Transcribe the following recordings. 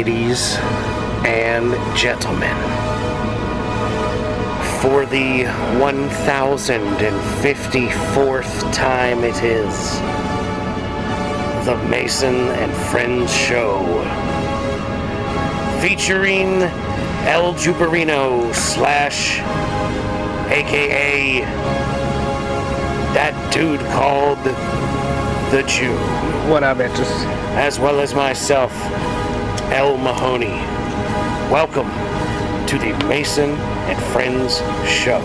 ladies and gentlemen, for the 1054th time it is, the Mason and Friends Show, featuring El Juperino / aka that dude called the Jew. What up, bitches? As well as myself, El Mahoney. Welcome to the Mason and Friends Show.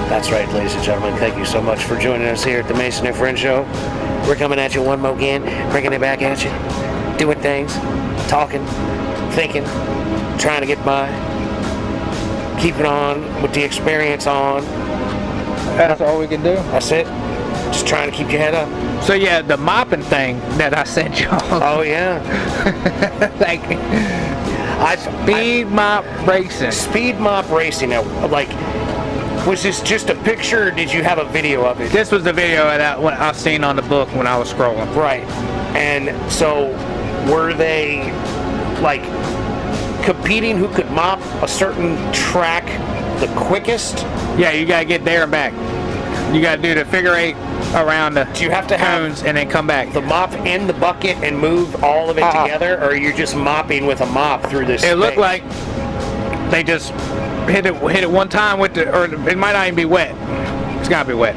That's right, ladies and gentlemen. Thank you so much for joining us here at the Mason and Friends Show. We're coming at you one more again, bringing it back at you, doing things, talking, thinking, trying to get by, keeping on with the experience on. That's all we can do. That's it. Just trying to keep your head up. So yeah, the mopping thing that I sent y'all. Oh yeah. Like speed mop racing. Speed mop racing. Now, like, was this just a picture, or did you have a video of it? This was the video that I seen on the book when I was scrolling. Right. And so, were they like competing who could mop a certain track the quickest? Yeah, you gotta get there and back. You gotta do the figure 8 around the do you have to cones and then come back. The mop in the bucket and move all of it together, or you're just mopping with a mop through this It space? looked like they just hit it one time with the, or it might not even be wet. It's gotta be wet.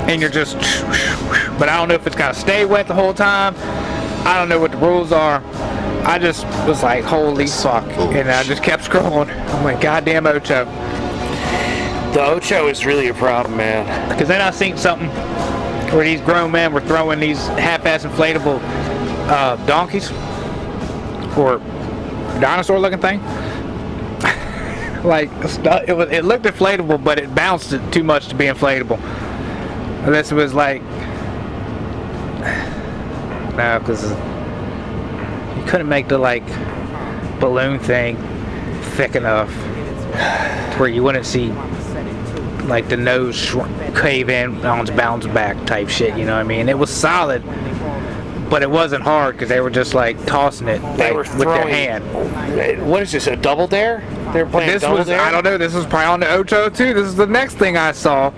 And you're just, but I don't know if it's gotta stay wet the whole time. I don't know what the rules are. I just was like, holy fuck. And I just kept scrolling. I'm like, goddamn Ocho. The Ocho is really a problem, man. Because then I seen something where these grown men were throwing these half-ass inflatable donkeys or dinosaur-looking thing. Like it looked inflatable, but it bounced it too much to be inflatable. Unless it was like no, because you couldn't make the like balloon thing thick enough where you wouldn't see like the nose cave in on its bounce back type shit, you know what I mean? It was solid, but it wasn't hard because they were just like tossing it They like, were with their hand. What is this, a double dare? They were playing double dare? I don't know, this was probably on the Ocho too. This is the next thing I saw.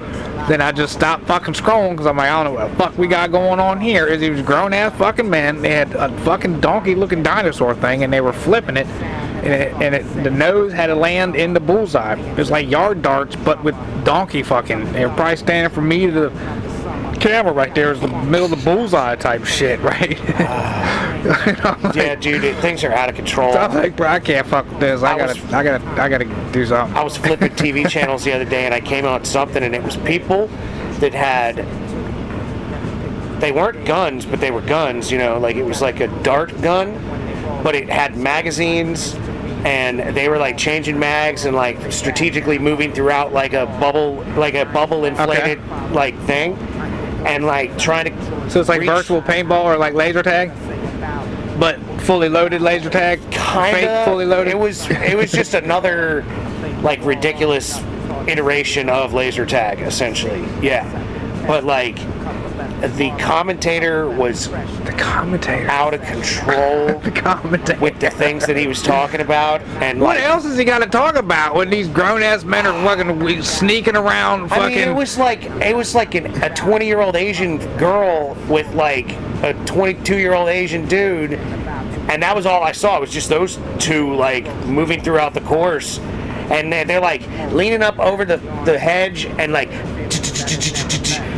Then I just stopped fucking scrolling because I'm like, I don't know what the fuck we got going on here. Is he was a grown ass fucking man. They had a fucking donkey looking dinosaur thing and they were flipping it. And the nose had to land in the bullseye. It was like yard darts, but with donkey fucking. They were probably standing from me to the camera right there. Is the middle of the bullseye type shit, right? Yeah, dude, things are out of control. So I'm like, bro, I can't fuck with this. I gotta do something. I was flipping TV channels the other day, and I came on something, and it was people that had. They weren't guns, but they were guns. You know, like it was like a dart gun, but it had magazines. And they were like changing mags and like strategically moving throughout like a bubble inflated like thing, and like trying to. So it's like virtual paintball or like laser tag, but fully loaded laser tag. Kinda. Fake fully loaded. It was just another like ridiculous iteration of laser tag, essentially. Yeah, but like. The commentator was out of control with the things that he was talking about. And what else has he got to talk about when these grown-ass men are fucking sneaking around fucking... I mean, it was like a 20-year-old Asian girl with like a 22-year-old Asian dude, and that was all I saw. It was just those two like moving throughout the course, and they're like leaning up over the hedge and like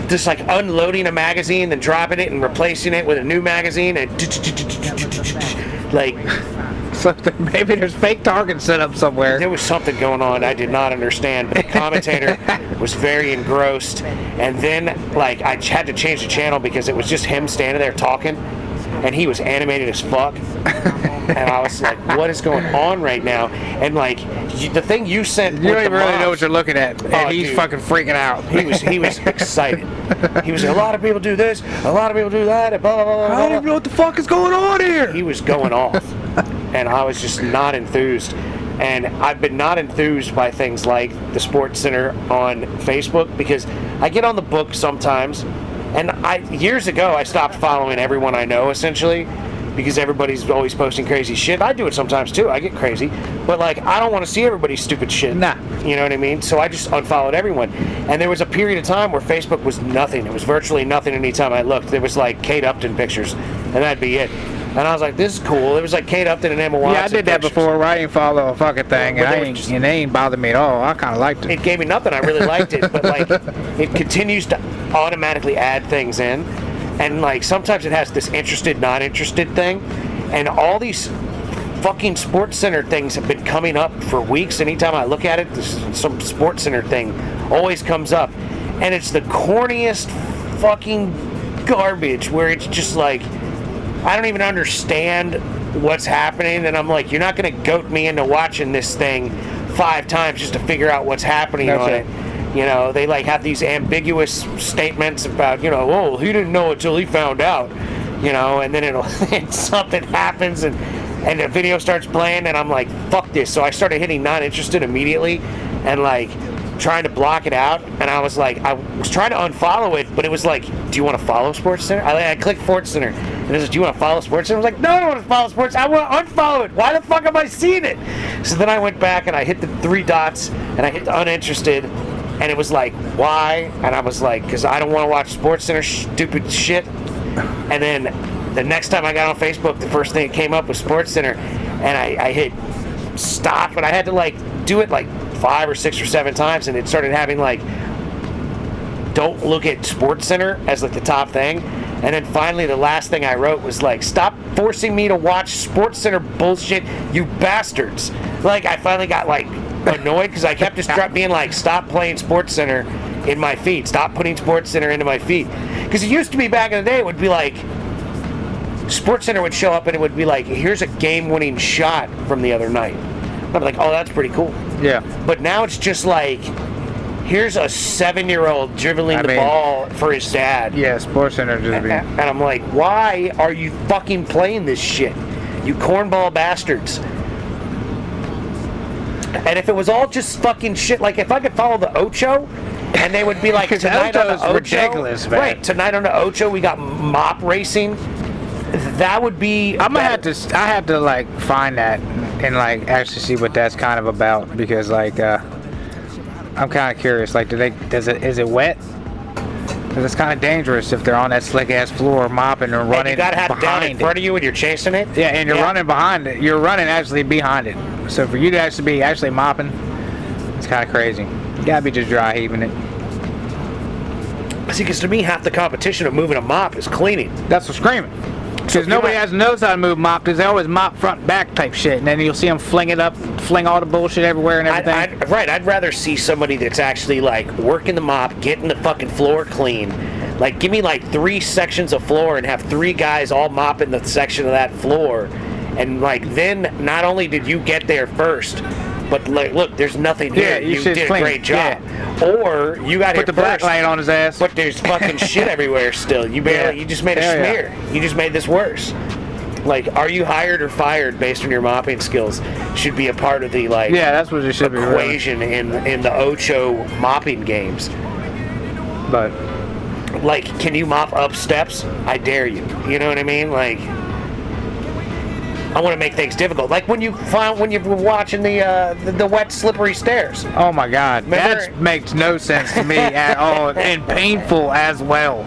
just like unloading a magazine, then dropping it and replacing it with a new magazine, and like. So maybe there's fake targets set up somewhere. There was something going on I did not understand, but the commentator was very engrossed, and then like I had to change the channel because it was just him standing there talking, and he was animated as fuck. And I was like, what is going on right now? And like the thing you sent, you don't even really know what you're looking at, and he's dude, fucking freaking out. He was excited. He was like, a lot of people do this, a lot of people do that, and blah blah blah blah. I don't even know what the fuck is going on here. He was going off, and I was just not enthused. And I've been not enthused by things like the Sports Center on Facebook because I get on the book sometimes, and years ago I stopped following everyone I know essentially because everybody's always posting crazy shit. I do it sometimes too. I get crazy, but like I don't want to see everybody's stupid shit. Nah. You know what I mean? So I just unfollowed everyone. And there was a period of time where Facebook was nothing. It was virtually nothing anytime I looked. There was like Kate Upton pictures, and that'd be it. And I was like, this is cool. It was like Kate Upton and Emma Watson. Yeah, I did that pictures. before where I didn't follow a fucking thing, and they ain't bothered me at all. I kind of liked it. It gave me nothing. I really liked it, but like it continues to automatically add things in, and like sometimes it has this interested, not interested thing, and all these fucking Sports Center things have been coming up for weeks. Anytime I look at it, some Sports Center thing always comes up, and it's the corniest fucking garbage where it's just like I don't even understand what's happening, and I'm like, you're not going to goat me into watching this thing 5 times just to figure out what's happening on it. You know, they like have these ambiguous statements about, you know, oh, he didn't know until he found out, you know, and then and something happens and the video starts playing, and I'm like, fuck this. So I started hitting not interested immediately and like trying to block it out, and I was trying to unfollow it, but it was like, do you want to follow Sports Center? I clicked Sports Center, and it says, do you want to follow Sports Center? I was like, no, I don't want to follow Sports Center. I want to unfollow it. Why the fuck am I seeing it? So then I went back and I hit the 3 dots and I hit the uninterested, and it was like, why? And I was like, because I don't want to watch Sports Center stupid shit. And then the next time I got on Facebook, the first thing that came up was Sports Center, and I hit stop, and I had to like do it like 5 or 6 or 7 times, and it started having like, don't look at Sports Center as like the top thing. And then finally the last thing I wrote was like, stop forcing me to watch Sports Center bullshit, you bastards. Like I finally got like annoyed because I kept just being like, stop playing Sports Center in my feed, stop putting Sports Center into my feed. Because it used to be back in the day, it would be like Sports Center would show up and it would be like, here's a game-winning shot from the other night. I'm like, oh, that's pretty cool. Yeah. But now it's just like, here's a 7-year-old dribbling the ball for his dad. Yeah, Sports Center just be. And I'm like, why are you fucking playing this shit? You cornball bastards. And if it was all just fucking shit, like if I could follow the Ocho, and they would be like, tonight on the Ocho, ridiculous, man. Right, tonight on the Ocho we got mop racing. That would be. I have to like find that and like actually see what that's kind of about, because like I'm kind of curious. Like, is it wet? Because it's kind of dangerous if they're on that slick ass floor mopping and running. You gotta have it down in front of you when you're chasing it. Yeah, and you're running behind it. You're running actually behind it. So for you to actually be mopping, it's kind of crazy. You gotta be just dry heaving it. See, because to me, half the competition of moving a mop is cleaning. That's what's screaming. Because nobody knows how to move mop, because they always mop front back type shit, and then you'll see them fling it up, fling all the bullshit everywhere and everything. I'd rather see somebody that's actually like working the mop, getting the fucking floor clean. Like, give me like 3 sections of floor and have 3 guys all mopping the section of that floor, and like then not only did you get there first, but like, look, there's nothing here. Yeah, you did clean. A great job. Yeah. Or you got put the black light on his ass. But there's fucking shit everywhere still. You just made a smear. Yeah. You just made this worse. Like, are you hired or fired based on your mopping skills? Should be a part of the like. Yeah, that's what it should equation be. in the Ocho mopping games. But like, can you mop up steps? I dare you. You know what I mean? Like, I want to make things difficult. Like when you were watching the wet, slippery stairs. Oh my God, that makes no sense to me at all, and painful as well.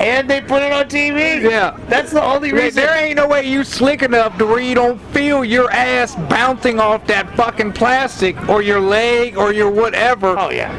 And they put it on TV. Yeah, that's the only reason. There ain't no way you slick enough to where you don't feel your ass bouncing off that fucking plastic or your leg or your whatever. Oh yeah.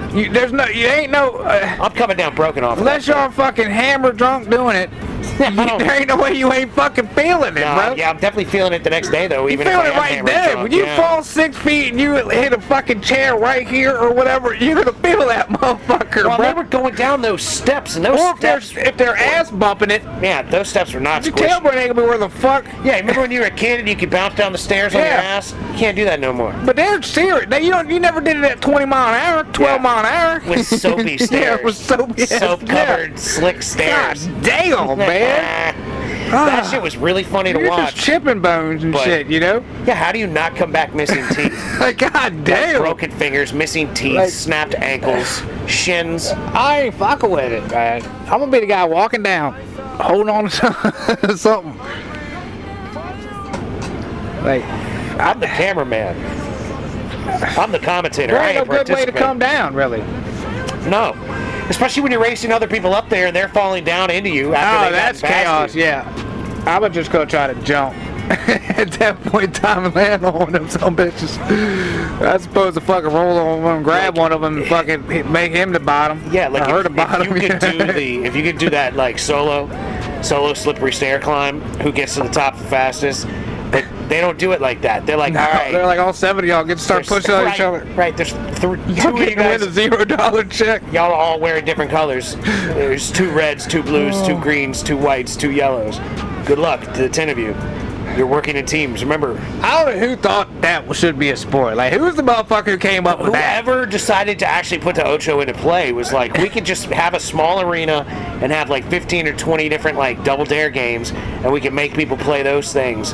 I'm coming down broken off. Unless you're fucking hammered drunk doing it. There ain't no way you ain't fucking feeling it, bro. Yeah, I'm definitely feeling it the next day, though. You feel it right there. When you fall 6 feet and you hit a fucking chair right here or whatever, you're gonna feel that motherfucker, well, bro. They were going down those steps, and those steps. If they're ass bumping it. Yeah, those steps were not squishy. Your tailbone ain't gonna be where the fuck. Yeah, remember when you were a kid and you could bounce down the stairs on your ass? You can't do that no more. But they're serious. You never did it at 20 mile an hour, 12 mile an hour. With soapy stairs. Yeah, with soap-covered, slick stairs. God damn, man. That shit was really funny to watch. Just chipping bones and shit, you know? Yeah, how do you not come back missing teeth? God damn. Like broken fingers, missing teeth, snapped ankles, shins. I ain't fucking with it, man. I'm gonna be the guy walking down, holding on to something. Like, I'm the cameraman. I'm the commentator. there I ain't ain't no good way to participating. come down, really. No. Especially when you're racing other people up there and they're falling down into you after Oh, they've that's gotten past chaos, you. yeah. I would just go try to jump. At that point in time and land on them some bitches. I suppose to fucking roll on one, grab one of them and fucking make him the bottom. Yeah, like or her the bottom. if you could do that like solo slippery stair climb, who gets to the top the fastest? But they don't do it like that. They're like, No, all right, they're like all 7 of y'all get to start there's- pushing on right, each other. Right, there's two of you Y'all getting guys. win a $0 check. Y'all all wearing different colors. There's 2 reds, 2 blues, 2 greens, 2 whites, 2 yellows. Good luck to the 10 of you. You're working in teams. Remember, I don't know who thought that should be a sport. Like, who's the motherfucker who came up with that? whoever decided to actually put the Ocho into play was like, we could just have a small arena and have like 15 or 20 different like double dare games, and we can make people play those things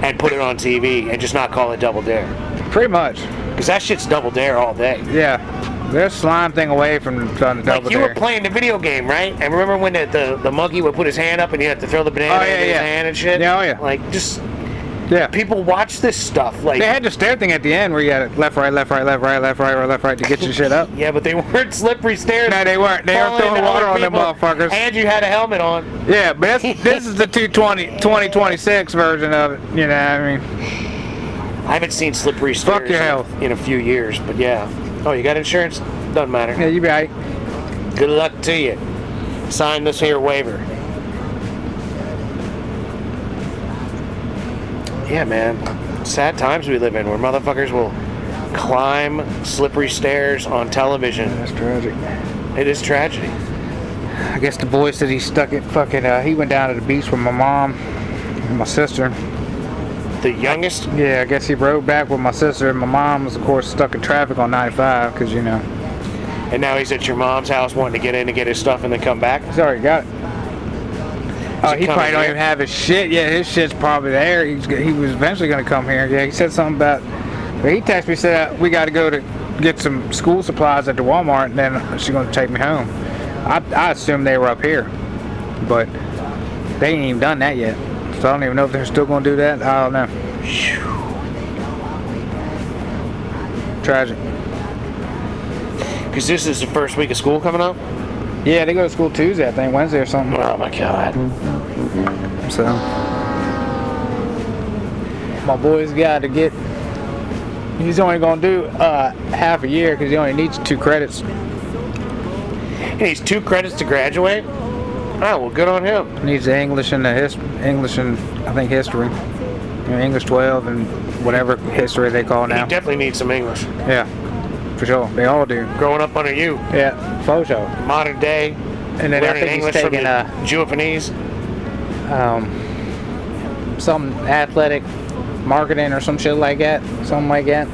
and put it on TV and just not call it double dare. Pretty much. Because that shit's double dare all day. Yeah. They're a slime thing away from trying to double Like you dare. were playing the video game, right? And remember when the monkey would put his hand up and you had to throw the banana Oh, yeah, into his yeah. hand and shit? Yeah, oh, yeah. Like, just Yeah. people watch this stuff. Like, They had the stair thing at the end where you had left, right, left, right, left, right, left, right, or left, right to get your shit up. yeah, but they weren't slippery stairs. No, they weren't. They were falling throwing into water other on them people, motherfuckers. And you had a helmet on. Yeah, but this is the 2026 version of it. You know what I mean? I haven't seen slippery stairs Fuck your health. in a few years, but yeah. Oh, you got insurance? Doesn't matter. Yeah, you be right. Good luck to you. Sign this here waiver. Yeah, man. Sad times we live in where motherfuckers will climb slippery stairs on television. That's tragic. It is tragedy. I guess the boy said he stuck it fucking, he went down to the beach with my mom and my sister. The youngest? Yeah, I guess he rode back with my sister, and my mom was, of course, stuck in traffic on 95, because, you know, And now he's at your mom's house wanting to get in to get his stuff and then come back? he's already got it. Oh, he he coming probably don't here? even have his shit. Yeah, his shit's probably there. He was eventually going to come here. Yeah, he said something about, but he texted me, said, we got to go to get some school supplies at the Walmart, and then she's going to take me home. I assumed they were up here, but they ain't even done that yet. So I don't even know if they're still going to do that. I don't know. Tragic. Because this is the first week of school coming up? Yeah, they go to school Tuesday, I think, Wednesday or something. Oh my God. So my boy's got to get. He's only going to do half a year because he only needs 2 credits. He needs 2 credits to graduate? Oh, well, good on him. Needs the English and the English and I think history. You know, English 12 and whatever history they call He now. definitely needs some English. Yeah, for sure. They all do. Growing up under you, Yeah, for sure. modern day, And then I learning think he's English from taking the Japanese. some athletic marketing or some shit like that. Something like that.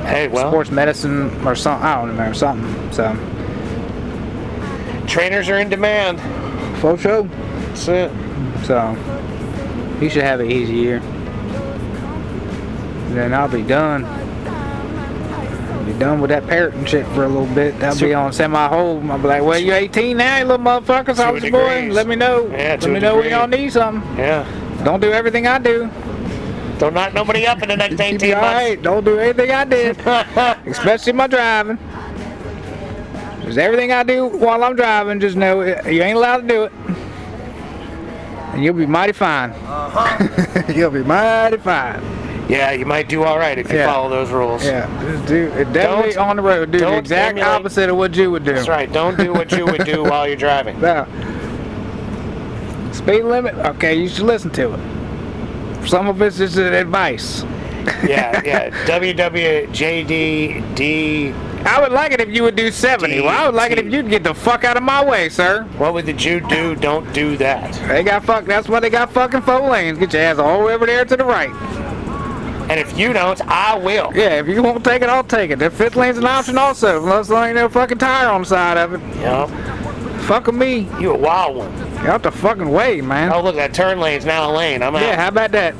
Hey, well, Sports medicine or something. I don't remember something. So trainers are in demand. for sure. That's it. So he should have an easy year. Then I'll be done. Be done with that parroting shit for a little bit. I'll be on semi-hold. I'll be like, well, you 18 now, you little motherfuckers. I was your boy. degrees. Let me know. Yeah, Let to a me know when degree. y'all need something. Yeah. Don't do everything I do. Don't knock nobody up in the next Keep 18 me months. alright. Don't do anything I did. Especially my driving. Just everything I do while I'm driving, just know you ain't allowed to do it. And you'll be mighty fine. You'll be mighty fine. Yeah, you might do all right if you Yeah. follow those rules. Yeah, just do it. Definitely Don't- on the road. Do the don't exact emulate- opposite of what you would do. That's right. Don't do what you would do while you're driving. Now, speed limit. Okay, you should listen to it. Some of it's just advice. Yeah, yeah. WWJDD. I would like it if you would do 70. Well, I would like it if you'd get the fuck out of my way, sir. What would the Jew do? Don't do that. They got that's why they got fucking 4 lanes. Get your ass all the way over there to the right. And if you don't, I will. Yeah, if you won't take it, I'll take it. The 5th lane's an option also, unless there ain't no fucking tire on the side of it. Yup. Fuck with me. You a wild one. Get out the fucking way, man. Oh, look, that turn lane's now a lane. I'm out. Yeah, how about that?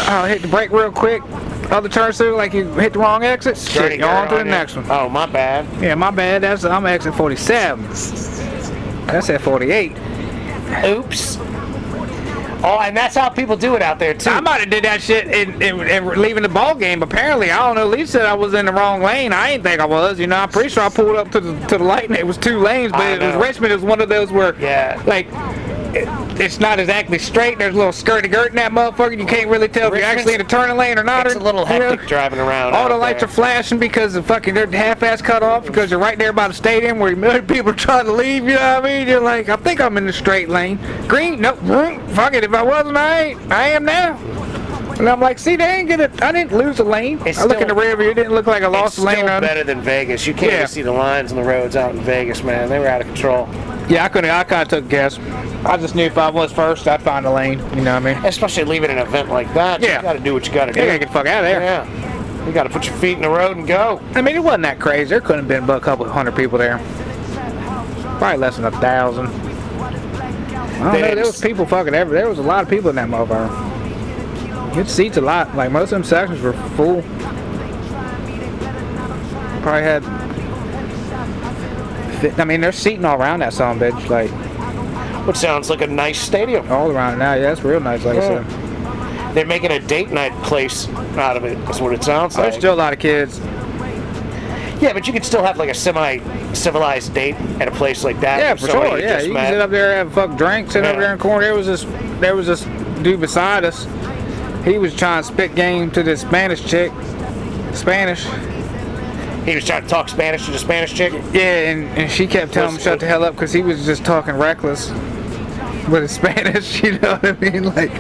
I'll hit the brake real quick. Other turn through like you hit the wrong exit. Skirty Shit, you're on to girl the you. next one. Oh, my bad. Yeah, my bad. I'm exit 47. That's at 48. Oops. Oh, and that's how people do it out there too. I might have did that shit in leaving the ball game. Apparently, I don't know. Lee said I was in the wrong lane. I didn't think I was. You know, I'm pretty sure I pulled up to the light and it was 2 lanes, but it was Richmond. It was one of those where, like, it's not exactly straight. There's a little skirty-girt in that motherfucker. You can't really tell if you're actually in a turning lane or not. It's a little hectic driving around. All the lights are flashing because the fucking they're half-ass cut off because you're right there by the stadium where other people are trying to leave. You know what I mean? You're like, I think I'm in the straight lane. Green, nope. Fuck it. If I wasn't, I ain't. I am now. And I'm like, see, they ain't get it. I didn't lose a lane. I look in the rear view. It didn't look like I lost a lane. It's still better than Vegas. You can't even see the lines on the roads out in Vegas, man. They were out of control. Yeah, I kind of took a guess. I just knew if I was first, I'd find a lane. You know what I mean? Especially leaving an event like that. You got to do what you got to do. You got to get the fuck out of there. Yeah. You got to put your feet in the road and go. I mean, it wasn't that crazy. There couldn't have been but a couple hundred people there. Probably less than 1,000. I don't know. There was people fucking everywhere. There was a lot of people in that motherfucker. It seats a lot. Like, most of them sections were full. Probably had... I mean, they're seating all around that son of a bitch. Like, what sounds like a nice stadium. All around it now. Yeah, it's real nice, like I said. They're making a date night place out of it. That's what it sounds like. There's still a lot of kids. Yeah, but you could still have like a semi-civilized date at a place like that. Yeah, for sure. Yeah, you can sit up there and have a fuck drink, sit over there in the corner. There was this dude beside us. He was trying to spit game to this Spanish chick. Spanish. He was trying to talk Spanish to the Spanish chick? Yeah, and she kept telling him shut the hell up because he was just talking reckless with his Spanish, you know what I mean? Like,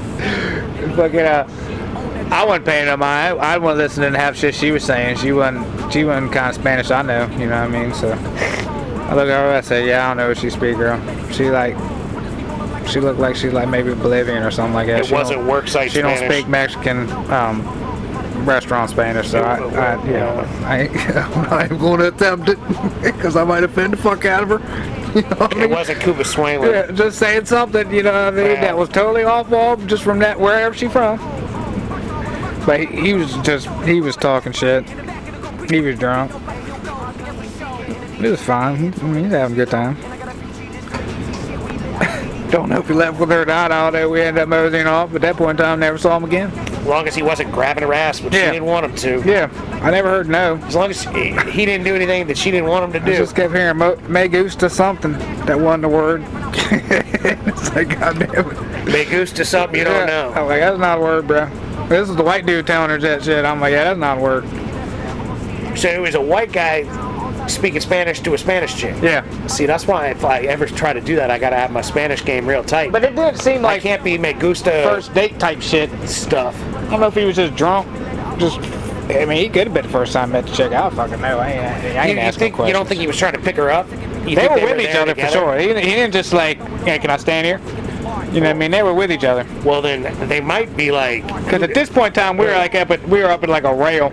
fucking, I wasn't paying no mind. I wasn't listening to half shit she was saying. She wasn't kind of Spanish I know, you know what I mean? So I look at her and I say, yeah, I don't know what she speak, girl. She looked like she's like maybe Bolivian or something like that. It wasn't worksite Spanish. She don't speak Mexican restaurant Spanish, so I'm not even going to attempt it because I might offend the fuck out of her. You know what I mean? It wasn't Cuba Swingler. Yeah, just saying something, you know what I mean, that was totally off wall just from that wherever she from. But he was talking shit. He was drunk. It was fine. I mean, he's having a good time. Don't know if he left with her or not. All day we ended up moseying off. But at that point in time, never saw him again. As long as he wasn't grabbing her ass, but she didn't want him to. Yeah, I never heard no. As long as he didn't do anything that she didn't want him to do. I just kept hearing me gusta something. That wasn't the word. It's like, goddamn it. Me gusta something you don't know. I'm like, that's not a word, bro. This is the white dude telling her that shit. I'm like, yeah, that's not a word. So it was a white guy speaking Spanish to a Spanish chick. Yeah. See, that's why if I ever try to do that, I gotta have my Spanish game real tight. But it did seem like I can't be me gusta first date type shit stuff. I don't know if he was just drunk. I mean, he could have been the first time I met the chick. I don't fucking know. I ain't asking questions. You don't think he was trying to pick her up? They were with each other for sure. He didn't just like, hey, can I stand here? You know what I mean? They were with each other. Well, then they might be like. Because at this point in time, we were up at like a rail.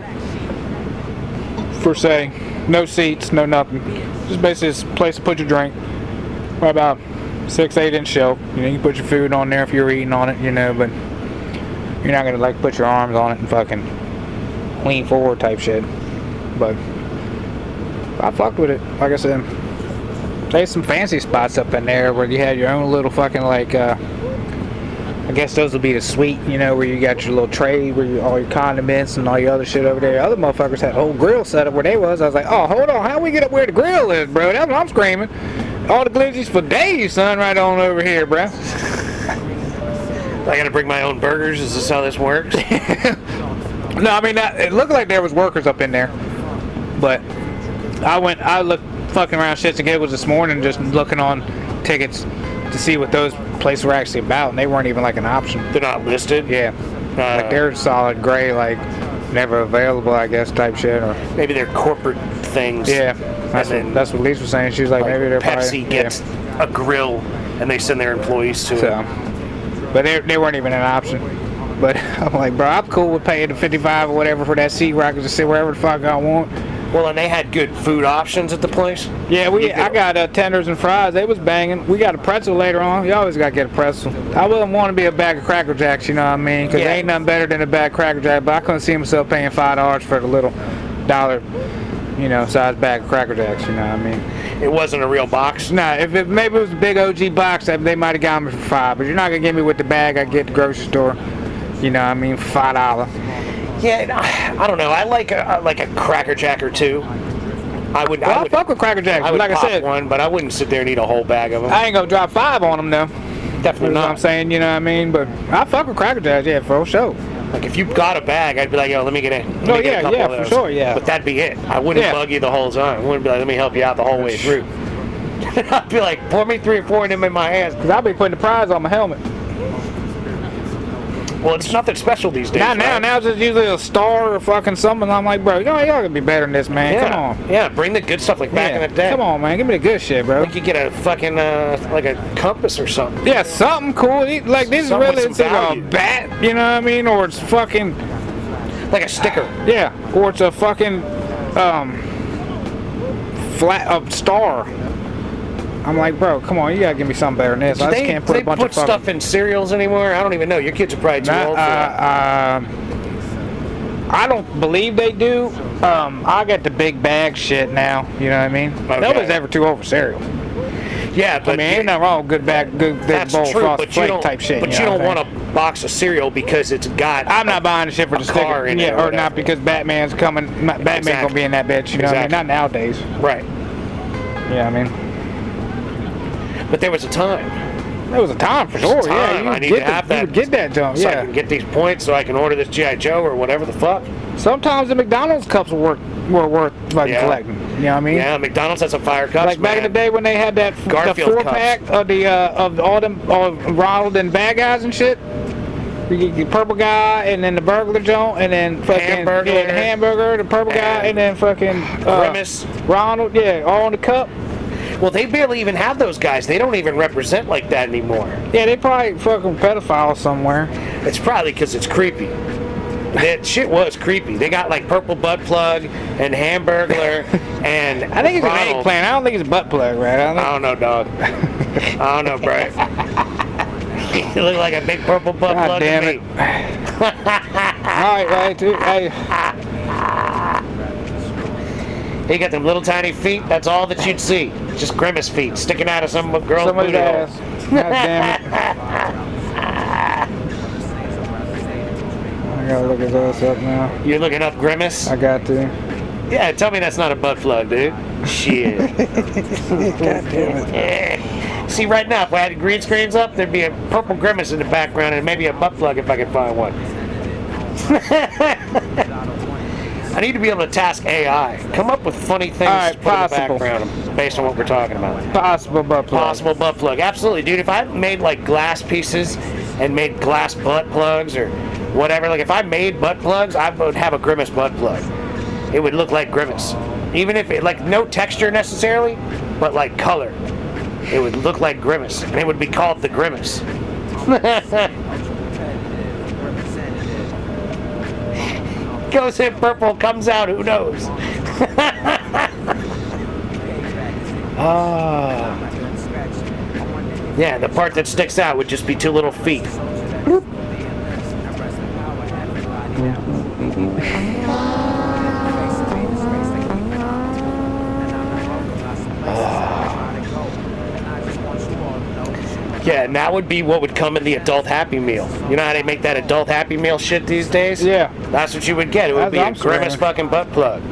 Per se, no seats, no nothing. Just basically a place to put your drink. Probably about 6-8 inch shelf. You know, you can put your food on there if you're eating on it. You know, but you're not gonna like put your arms on it and fucking lean forward type shit. But I fucked with it. Like I said, there's some fancy spots up in there where you had your own little fucking like. I guess those would be the suite, you know, where you got your little tray, where all your condiments and all your other shit over there. Other motherfuckers had a whole grill set up where they was. I was like, oh, hold on, how we get up where the grill is, bro? That's what I'm screaming. All the glizzies for days, son, right on over here, bro. I gotta bring my own burgers. Is this how this works? No, I mean, it looked like there was workers up in there, but I looked fucking around shits and giggles this morning, just looking on tickets to see what those places were actually about, and they weren't even like an option. They're not listed? Yeah. Like they're solid gray, like never available, I guess, type shit. Or maybe they're corporate things. Yeah. That's what Lisa was saying. She was like maybe they're Pepsi gets a grill and they send their employees to it. But they weren't even an option. But I'm like, bro, I'm cool with paying the $55 or whatever for that seat where I can just sit wherever the fuck I want. Well, and they had good food options at the place? Yeah, I got tenders and fries. They was banging. We got a pretzel later on. You always got to get a pretzel. I wouldn't want to be a bag of Cracker Jacks, you know what I mean? Because there ain't nothing better than a bag of Cracker Jack. But I couldn't see myself paying $5 for the little you know, size bag of Cracker Jacks. You know what I mean? It wasn't a real box. Nah, if maybe it was a big OG box, they might have got me for $5. But you're not gonna get me with the bag I get at the grocery store. You know what I mean? For $5. Yeah, I don't know. I like a Cracker Jack or two. I fuck with Cracker Jacks. I would Like I pop said, one, but I wouldn't sit there and eat a whole bag of them. I ain't gonna drop $5 on them though. Definitely You know not. what I'm saying? You know what I mean? But I fuck with Cracker Jacks, yeah, for sure. Like if you got a bag, I'd be like, yo, let me get in. Let Oh me get a yeah, couple yeah, of for those. sure, yeah. But that'd be it. I wouldn't bug you the whole time. I wouldn't be like, let me help you out the whole way through. I'd be like, pour me 3 or 4 of them in my hands. Cause I'll be putting the prize on my helmet. Well, it's nothing special these days. Not now. Right? Now it's just usually a star or fucking something. I'm like, bro, y'all gotta be better than this, man. Yeah. Come on. Yeah, bring the good stuff like back in the day. Come on, man. Give me the good shit, bro. Like you get a fucking like a compass or something. Yeah, something cool. Like this is Something really with some it's like a value. bat, you know what I mean? Or it's fucking Like a sticker. yeah, or it's a fucking flat star. I'm like, bro, come on, you gotta give me something better than this. I just can't put a bunch of fucking stuff in cereals anymore. I don't even know. Your kids are probably too old for that. I don't believe they do. I got the big bag shit now. You know what I mean? Okay. Nobody's ever too old for cereal. Yeah, but I mean, ain't nothing wrong with good bag, good big that's bowl true. frosted But you flake don't. type shit. But you don't want a box of cereal because it's got. I'm not buying the shit for the car sticker. in it Yeah, or or whatever. not because Batman's coming. Batman's gonna be in that bitch. You know what I mean? Not nowadays. Right. Yeah, I mean, But there was a time. there was a time for sure. Yeah, time. you I would need get to have that. You would get that jump. So I Yeah. can get these points so I can order this G.I. Joe or whatever the fuck. Sometimes the McDonald's cups were worth fucking Yeah. collecting. You know what I mean? Yeah, McDonald's has some fire cups. Like back in the day when they had that Garfield the 4-pack of the of all them Ronald and bad guys and shit. You get the purple guy and then the burglar joint and then fucking Hamburger. the hamburger, the purple guy and then fucking Grimace. Ronald, yeah, all in the cup. Well, they barely even have those guys. They don't even represent like that anymore. Yeah, they probably fucking pedophiles somewhere. It's probably because it's creepy. That shit was creepy. They got like purple butt plug and Hamburglar and I think it's Ronald. an eggplant. I don't think it's a butt plug, right? I don't know, dog. I don't know, bro. You look like a big purple butt God plug damn to it. me. Alright, dude. Hey. He got them little tiny feet. That's all that you'd see. Just Grimace feet sticking out of some girl's Somebody's booty hole. ass. God damn it. I gotta look his ass up now. You're looking up Grimace? I got to. Yeah, tell me that's not a butt plug, dude. Shit. God damn it. See, right now, if I had green screens up, there'd be a purple Grimace in the background and maybe a butt plug if I could find one. I need to be able to task AI. Come up with funny things All right, to put possible. in the background based on what we're talking about. Possible butt plug. Possible butt plug. Absolutely, dude. If I made like glass pieces and made glass butt plugs or whatever, like if I made butt plugs, I would have a Grimace butt plug. It would look like Grimace. Even if it, like, no texture necessarily, but like color. It would look like Grimace. And it would be called the Grimace. Goes in purple, comes out, who knows? Yeah, the part that sticks out would just be 2 little feet. Bloop. Yeah, and that would be what would come in the adult Happy Meal. You know how they make that adult Happy Meal shit these days? Yeah. That's what you would get. It would be a That's what I'm Grimace saying. fucking butt plug.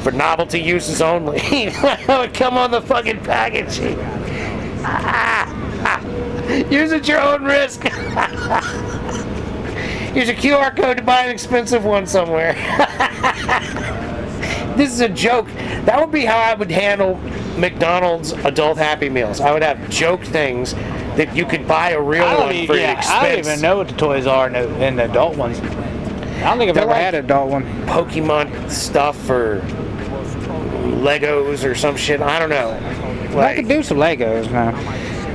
For novelty uses only. That would come on the fucking packaging. Use at your own risk. Here's a QR code to buy an expensive one somewhere. This is a joke. That would be how I would handle McDonald's adult Happy Meals. I would have joke things that you could buy a real one for an expense. I don't even know what the toys are in the adult ones. I don't think I've They're ever like had an adult one. Pokemon stuff or Legos or some shit. I don't know. I could do some Legos now.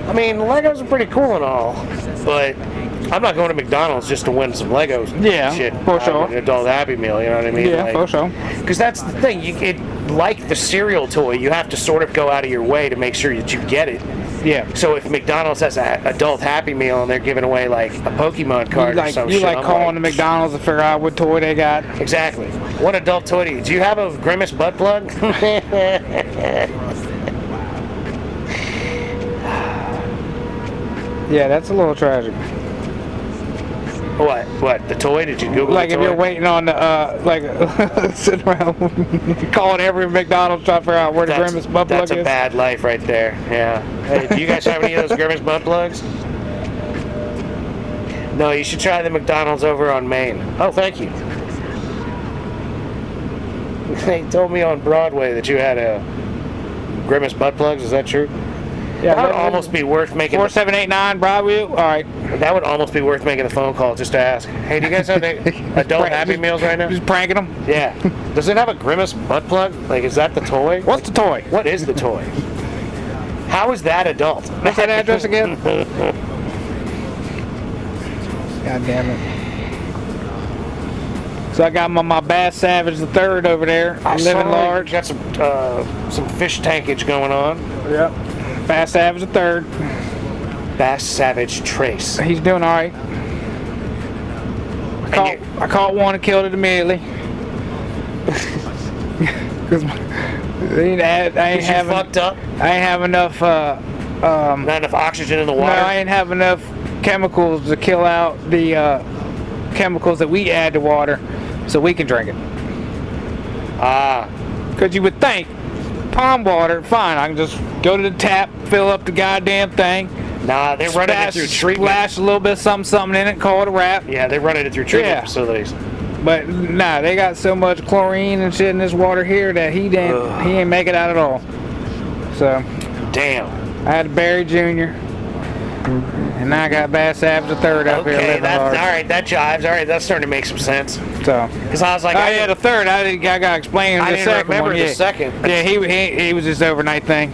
I mean, Legos are pretty cool and all, but I'm not going to McDonald's just to win some Legos. Yeah, shit, for sure. An adult Happy Meal, you know what I mean? Yeah, for sure. Because that's the thing. Like the cereal toy, you have to sort of go out of your way to make sure that you get it. Yeah. So if McDonald's has an adult Happy Meal and they're giving away like a Pokemon card or some shit, You like I'm calling the McDonald's to figure out what toy they got. Exactly. What adult toy do you have a Grimace butt plug? Yeah, that's a little tragic. What? The toy? Did you Google Like the if toy? you're waiting on the, like, sitting around calling every McDonald's trying to figure out where the Grimace butt plug is. That's a bad life right there. Yeah. Hey, do you guys have any of those Grimace butt plugs? No, you should try the McDonald's over on Main. Oh, thank you. They told me on Broadway that you had a Grimace butt plugs. Is that true? Yeah, that would almost be worth making. 4789 Broadway. All right. That would almost be worth making a phone call just to ask. Hey, do you guys have the adult Happy Meals right now? Just pranking them. Yeah. Does it have a Grimace butt plug? Like, is that the toy? What's the toy? What is the toy? How is that adult? What's that address again? God damn it. So I got my Bass Savage the Third over there, living large. Got some fish tankage going on. Yep. Bass Savage the Third. Bass Savage Trace. He's doing all right. I caught one and killed it immediately. Cause I ain't fucked up. I ain't have enough. Not enough oxygen in the water. No, I ain't have enough chemicals to kill out the chemicals that we add to water, so we can drink it. Because you would think pond water, fine, I can just go to the tap, fill up the goddamn thing. Nah, they run it through treatment. Splash a little bit of something in it, call it a wrap. Yeah, they run it through treatment facilities. But nah, they got so much chlorine and shit in this water here that he ain't make it out at all. So damn. I had Barry Jr. and now I got Bass Savage the Third up here. Okay, all right, that jives. All right, that's starting to make some sense. So, because I was like, oh yeah, the third. I got to explain the second one. I didn't remember the second. Yeah, he was this overnight thing.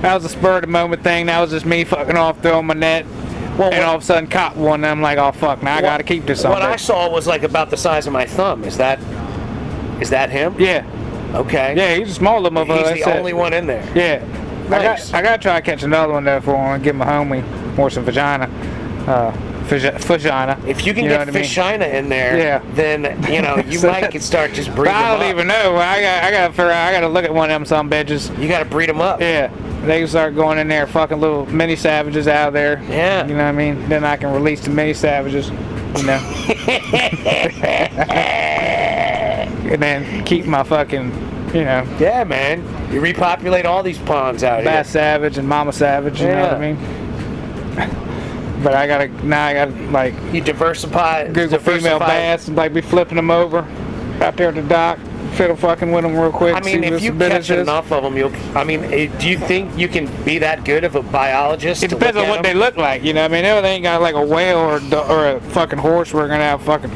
That was a spur of the moment thing. That was just me fucking off, throwing my net. Well, and all of a sudden caught one, and I'm like, oh fuck, now I gotta keep this on. What I saw was like about the size of my thumb. Is that him? Yeah. Okay. Yeah, he's a small little motherfucker. He's the only one in there. Yeah. Nice. I gotta try to catch another one there for him and give my homie more some vagina. Fishina. If you can get Fishina in there, then you might start just breeding them up. I don't even know. I gotta look at one of them some bitches. You gotta breed them up. Yeah. They can start going in there, fucking little mini savages out there. Yeah. You know what I mean? Then I can release the mini savages. And then keep my fucking, Yeah, man. You repopulate all these ponds out here. Bass Savage and Mama Savage, you know what I mean? But I gotta like... You diversify. Google female bass and like be flipping them over out there at the dock. Fiddle fucking with them real quick. I mean, if you catch enough of them, do you think you can be that good of a biologist? It depends on what they look like, you know what I mean? They ain't got like a whale or a fucking horse where we're gonna have fucking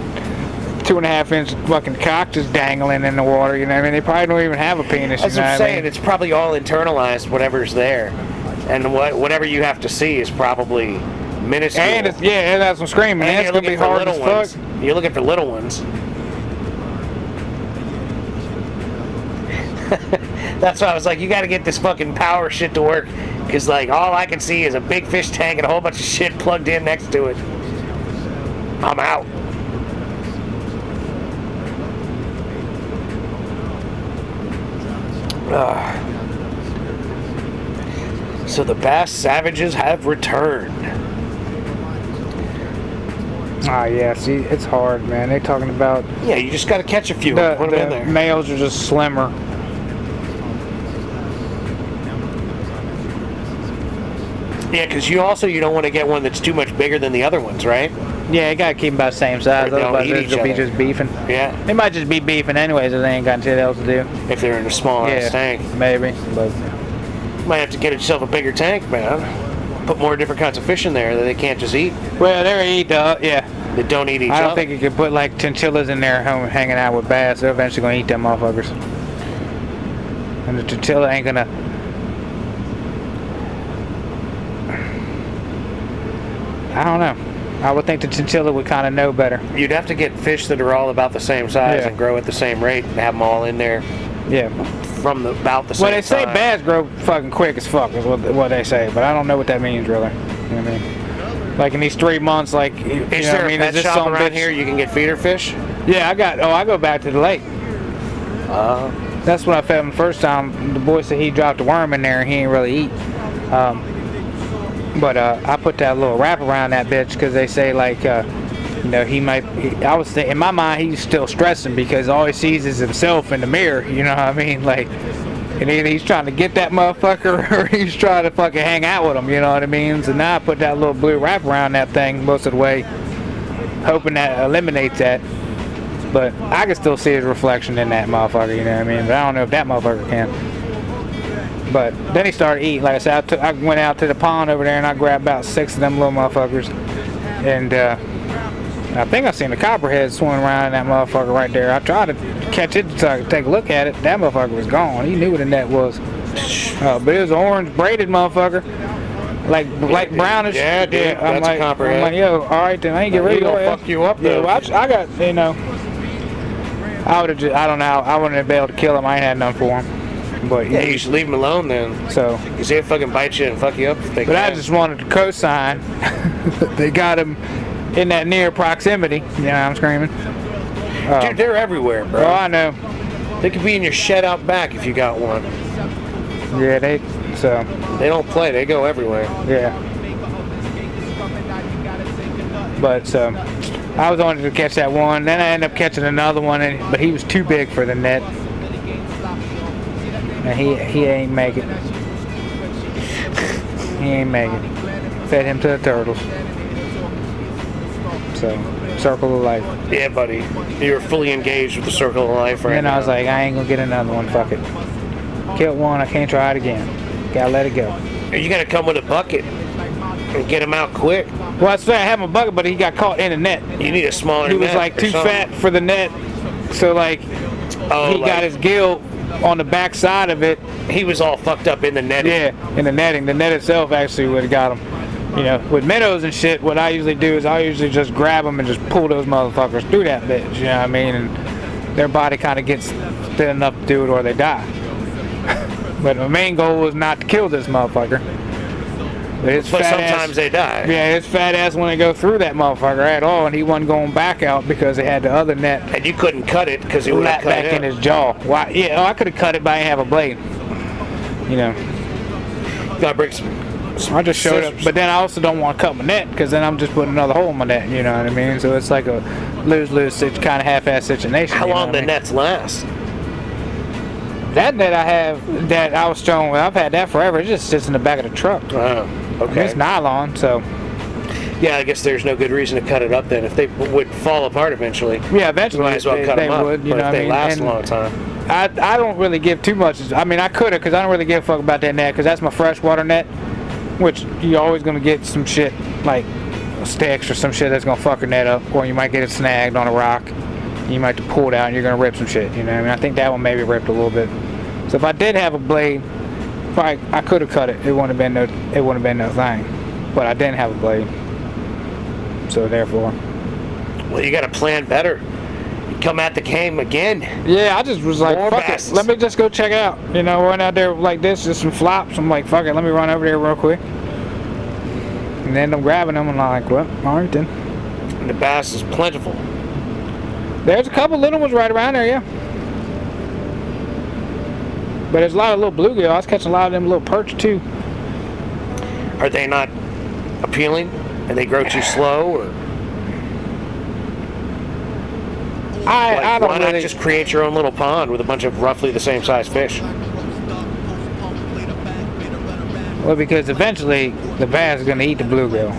2.5-inch fucking cock just dangling in the water, you know what I mean? They probably don't even have a penis. That's what I'm saying. It's probably all internalized, whatever's there. And whatever you have to see is probably minuscule. And that's what I'm screaming. And it's gonna be hard as fuck. You're looking for little ones. That's why I was like, you got to get this fucking power shit to work, because like all I can see is a big fish tank and a whole bunch of shit plugged in next to it. I'm out. So the Bass Savages have returned. Yeah, see, it's hard, man. They talking about... Yeah, you just got to catch a few and put them in there. Males are just slimmer. Yeah, because you don't want to get one that's too much bigger than the other ones, right? Yeah, you got to keep them about the same size. Otherwise, they'll be just beefing. Yeah. They might just be beefing anyways if they ain't got shit else to do. If they're in a small ass tank. Maybe. But you might have to get yourself a bigger tank, man. Put more different kinds of fish in there that they can't just eat. Well, they eat, yeah. They don't eat each other. I don't think you could put like chinchillas in there hanging out with bass. They're eventually going to eat them motherfuckers. And the chinchilla ain't going to... I don't know. I would think the chinchilla would kind of know better. You'd have to get fish that are all about the same size and grow at the same rate and have them all in there. Yeah. From about the same Well, they say time. bass grow fucking quick as fuck is what they say, but I don't know what that means really. You know what I mean? Like in these 3 months, like Is there a pet shop around here you can get feeder fish? Yeah, I go back to the lake. That's when I fed him the first time. The boy said he dropped a worm in there and he ain't really eat. But I put that little wrap around that bitch because they say like, you know, I was thinking, in my mind he's still stressing because all he sees is himself in the mirror. You know what I mean? Like, and either he's trying to get that motherfucker or he's trying to fucking hang out with him. You know what I mean? So now I put that little blue wrap around that thing most of the way, hoping that eliminates that. But I can still see his reflection in that motherfucker, you know what I mean? But I don't know if that motherfucker can. But then he started eating. Like I said, I went out to the pond over there and I grabbed about 6 of them little motherfuckers. And I think I seen the copperhead swimming around in that motherfucker right there. I tried to catch it to take a look at it. That motherfucker was gone. He knew what the net was. But it was an orange braided motherfucker. Like brownish. Yeah, dude. Yeah, that's a copperhead. I'm like, yo, alright then, I ain't get ready to go. Fuck you up though. Yeah, well, I got, you know, I would have just, I don't know, I wouldn't have been able to kill him. I ain't had none for him. But yeah, you should leave him alone then. So, because they'll fucking bite you and fuck you up if they can. I just wanted to co-sign. They got him in that near proximity. You know, I'm screaming. Dude, they're everywhere, bro. Oh, I know. They could be in your shed out back if you got one. Yeah, they don't play. They go everywhere. Yeah. But so I was wanting to catch that one. Then I ended up catching another one, but he was too big for the net, and he ain't make it. He ain't make it. Fed him to the turtles. So, circle of life. Yeah, buddy. You're fully engaged with the circle of life right now. And I was like, I ain't gonna get another one. Fuck it. Killed one. I can't try it again. Gotta let it go. You gotta come with a bucket and get him out quick. Well, I said I have a bucket, but he got caught in the net. You need a smaller net. He was like too fat for the net, so like he got his gill on the back side of it. He was all fucked up in the netting. Yeah, in the netting. The net itself actually would have got him. You know, with minnows and shit, what I usually do is I usually just grab them and just pull those motherfuckers through that bitch. You know what I mean? And their body kind of gets thin enough to do it or they die. But the main goal was not to kill this motherfucker. But sometimes they die. Yeah, his fat ass wouldn't go through that motherfucker at all, and he wasn't going back out because they had the other net. And you couldn't cut it because he would have cut back in his jaw. Well, yeah, I could have cut it, but I didn't have a blade. You know. Gotta break some. I just showed up, but then I also don't want to cut my net because then I'm just putting another hole in my net. You know what I mean? So it's like a lose-lose kind of half-ass situation. How long the nets last? That net I have that I was showing, I've had that forever. It just sits in the back of the truck. Oh, okay. I mean, it's nylon, so. Yeah, I guess there's no good reason to cut it up then. If they would fall apart eventually. Yeah, eventually. You might as well cut them up. Would, you but know if they last and a long time. I don't really give too much. I mean, I could have because I don't really give a fuck about that net because that's my freshwater net, which you're always going to get some shit like sticks or some shit that's going to fuck your net up, or you might get it snagged on a rock. You might have to pull it out and you're going to rip some shit. You know what I mean? I think that one maybe ripped a little bit. So if I did have a blade, I could have cut it. It wouldn't have been no thing. But I didn't have a blade. So therefore. Well, you got to plan better. You come at the game again. Yeah, I just was like, more fuck basses. it. Let me just go check it out. You know, run out there like this, just some flops. I'm like, fuck it. Let me run over there real quick. And then I'm grabbing them and I'm like, well, all right then. And the bass is plentiful. There's a couple little ones right around there, yeah. But there's a lot of little bluegill. I was catching a lot of them little perch too. Are they not appealing? And they grow too slow? Or? I don't why not really just create your own little pond with a bunch of roughly the same size fish? Well, because eventually the bass is going to eat the bluegill.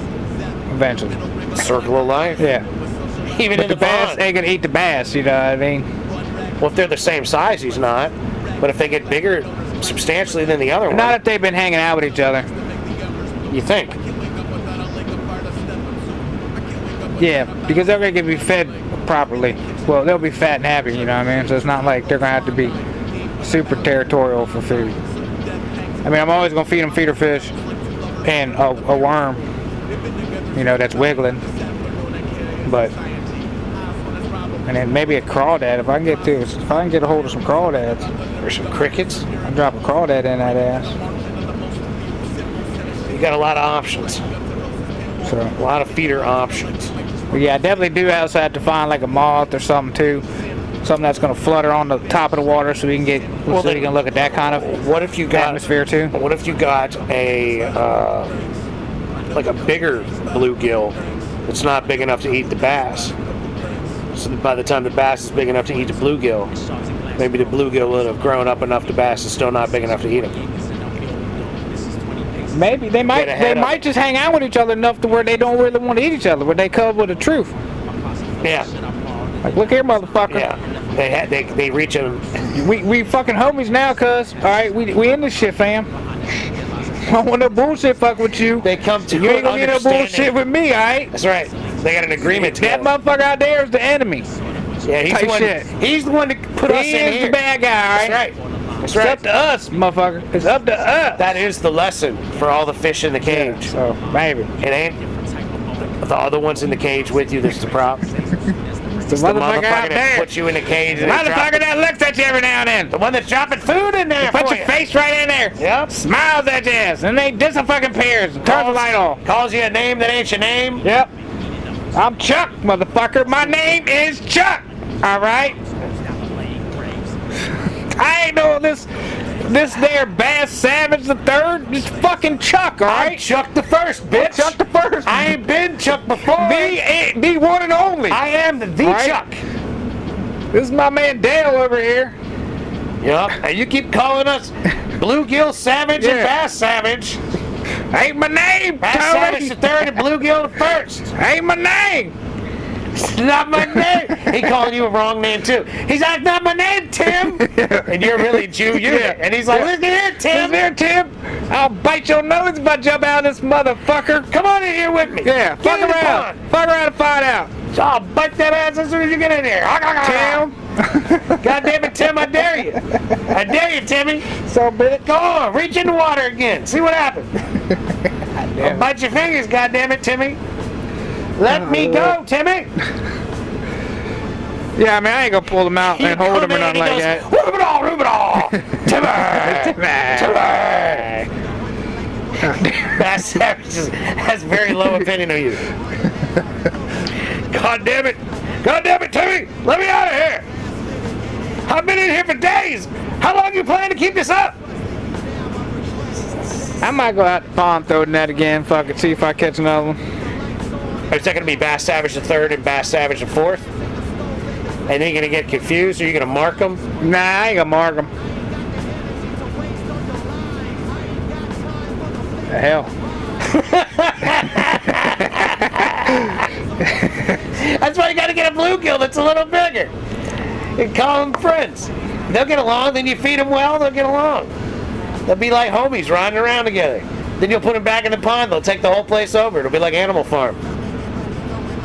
Eventually. Circle of life? Yeah. Even but in the bass pond. ain't going to eat the bass, you know what I mean? Well, if they're the same size, he's not. But if they get bigger substantially than the other one. Not if they've been hanging out with each other. You think? Yeah, because they're going to be fed properly. Well, they'll be fat and happy, you know what I mean? So it's not like they're going to have to be super territorial for food. I mean, I'm always going to feed them feeder fish and a worm, you know, that's wiggling. But, and then maybe a crawdad if I can get a hold of some crawdads. Or some crickets. I'll drop a crawdad in that ass. You got a lot of options. So A lot of feeder options. but yeah, I definitely do also have to find like a moth or something too. Something that's going to flutter on the top of the water so we can get, so we can look at that kind of What if you got atmosphere too. What if you got a like a bigger bluegill that's not big enough to eat the bass? So by the time the bass is big enough to eat the bluegill, maybe the bluegill would have grown up enough. The bass is still not big enough to eat him. Maybe they might just hang out with each other enough to where they don't really want to eat each other, where they come with the truth. Yeah. Like, look here, motherfucker. Yeah. They reach him. We fucking homies now, cuz. All right, we in this shit, fam. I don't want no bullshit fuck with you. They come to You ain't gonna get no bullshit with me, all right? That's right. They got an agreement That together. motherfucker out there is the enemy. Yeah, he's Type the one. shit. He's the one that put us He in is here. the bad guy, all right? That's right. That's It's right. up to us, motherfucker. It's up to us. That is the lesson for all the fish in the cage. So, maybe. It ain't the other ones in the cage with you. That's the problem. The It's the motherfucker out that there. puts you in the cage. The And motherfucker that looks at you every now and then. the one that's dropping food in there Put for your you. face right in there. Yep. Smiles at your ass. And they dis-fucking pairs. Turns the light off. Calls you a name that ain't your name. Yep. I'm Chuck, motherfucker. My name is Chuck. All right. I ain't know this there Bass Savage the Third. It's fucking Chuck, all I'm right. Chuck the First, bitch. Chuck the First. I ain't been Chuck before. The one and only. I am the Right. Chuck. This is my man Dale over here. Yep. And you keep calling us Bluegill Savage and Yeah. Bass Savage. Ain't my name, Bass Savage Tony. the Third and Bluegill the First. Ain't my name. It's not my name. He calling you a wrong name too. He's like, not my name, Tim. And you're really Jew unit. Yeah. And he's like, listen here, Tim. Listen here, Tim. I'll bite your nose if I jump out of this motherfucker. Come on in here with me. Yeah, Get fuck in the around. pond. Fuck around and find out. I'll bite that ass as soon as you get in here. Tim. God damn it, Tim, I dare you. I dare you, Timmy. So bitch. Go on, reach in the water again. See what happens. I'll bite your fingers, God damn it, Timmy. Let me go, Timmy. Yeah, I mean, I ain't gonna pull them out and hold them or nothing like that. Rub it all, Timmy. Timmy. Bass Savage has very low opinion of you. God damn it, Timmy. Let me out of here. I've been in here for days. How long you plan to keep this up? I might go out the pond, throw the net again, fuck it, see if I catch another one. Is that going to be Bass Savage the Third and Bass Savage the Fourth? And then you're going to get confused, or you're going to mark them? Nah, I ain't gonna mark them. The hell. That's why you got to get a bluegill that's a little bigger. And call them friends. They'll get along, then you feed them well, they'll get along. They'll be like homies riding around together. Then you'll put them back in the pond, they'll take the whole place over. It'll be like Animal Farm.